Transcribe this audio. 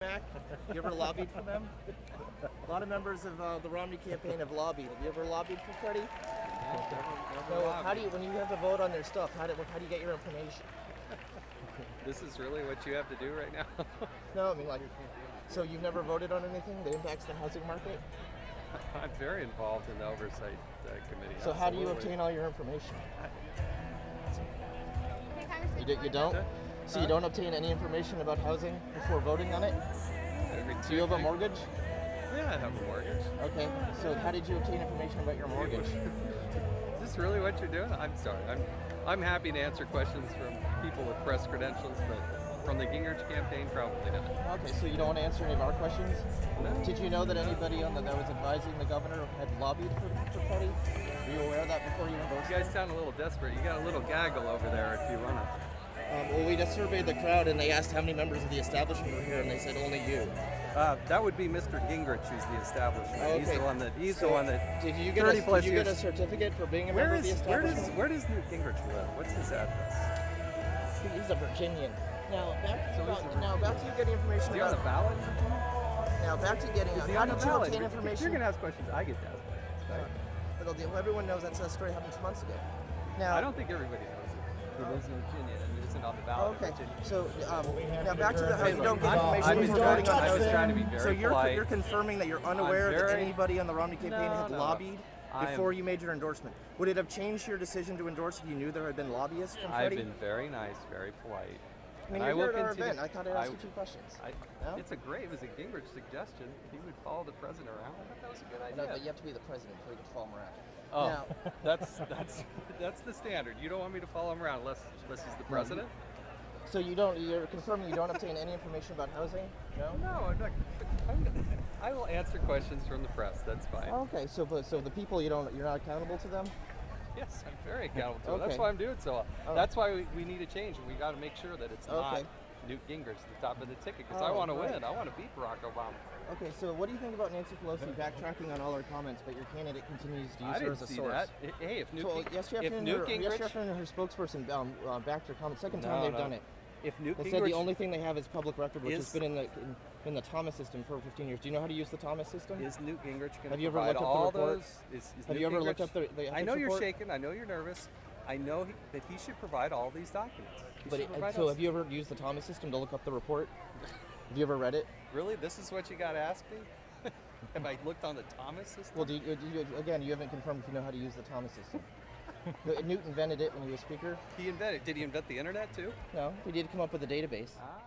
Mac, you ever lobbied for them? A lot of members of the Romney campaign have lobbied. Have you ever lobbied for Freddie? Never No. How do you, when you have to vote on their stuff, how do you get your information? This is really what you have to do right now? No, I mean like, so you've never voted on anything that impacts the housing market? I'm very involved in the oversight committee. So how do you obtain all your information? You don't? So you don't obtain any information about housing before voting on it? Do you have a mortgage? Yeah, I have a mortgage. Okay, so how did you obtain information about your mortgage? Is this really what you're doing? I'm sorry. I'm happy to answer questions from people with press credentials, but from the Gingrich campaign, probably not. Okay, so you don't want to answer any of our questions? No. Did you know that anybody that was advising the governor had lobbied for Freddie? Were you aware of that before you endorsed You guys sound a little desperate. You got a little gaggle over there if you want to. Well, we just surveyed the crowd and they asked how many members of the establishment were here, and they said only you. That would be Mr. Gingrich, who's the establishment. Okay. He's the one that. Did you get a certificate for being a member of the establishment? Where does Newt Gingrich live? What's his address? He's a Virginian. Now back to you getting information. Is he on the ballot? Now back to getting. How did you obtain information? If you're gonna ask questions, I get to ask questions. But everyone knows that story happened 2 months ago. Now I don't think everybody knows it. Who lives in Virginia and isn't on the ballot. Okay, so now back to how you don't get information before voting on I was housing. trying to be very polite. You're confirming that you're unaware that anybody on the Romney campaign had lobbied before you made your endorsement. Would it have changed your decision to endorse if you knew there had been lobbyists from Freddie? I've been very nice, very polite. I mean, you're here at our event. I thought I'd ask you 2 questions. No? It was a Gingrich suggestion. He would follow the president around. I thought that was a good idea. No, but you have to be the president before you can follow him around. Oh, now, that's the standard. You don't want me to follow him around unless he's the president? So you're confirming you don't obtain any information about housing? No? No, I'm not. I will answer questions from the press. That's fine. Okay, so the people you're not accountable to them? Yes, I'm very accountable to them. That's why I'm doing so. That's why we need a change, and we got to make sure that it's not Newt Gingrich the top of the ticket, because I want to win. I want to beat Barack Obama. Okay, so what do you think about Nancy Pelosi backtracking on all her comments, but your candidate continues to use her as a source? That. Hey, if Newt Gingrich, her spokesperson backed her comments. Second time they've done it. If Newt Gingrich said the only thing they have is public record, which has been in the Thomas system for 15 years. Do you know how to use the Thomas system? Is Newt Gingrich going to provide all those? Have you ever looked up the I know you're shaking. I know you're nervous. I know that he should provide all these documents. Have you ever used the Thomas system to look up the report? Have you ever read it? Really? This is what you got to ask me? Have I looked on the Thomas system? Well, again, you haven't confirmed if you know how to use the Thomas system. Newt invented it when he was speaker. Did he invent the internet too? No, he did come up with a database. Ah.